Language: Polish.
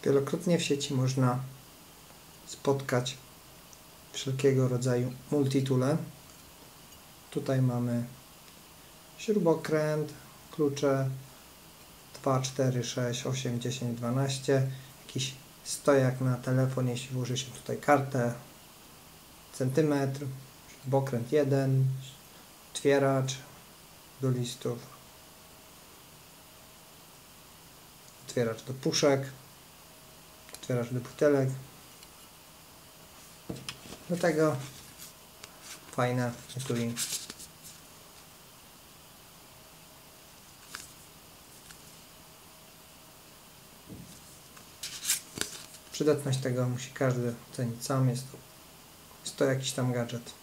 Wielokrotnie w sieci można spotkać wszelkiego rodzaju multitoole. Tutaj mamy śrubokręt, klucze 2, 4, 6, 8, 10, 12, jakiś stojak na telefon, jeśli włoży się tutaj kartę, centymetr, śrubokręt 1, otwieracz do listów, otwieracz do puszek, otwieracz do butelek. Do tego fajne etui. Przydatność tego musi każdy ocenić sam. Jest to jakiś tam gadżet.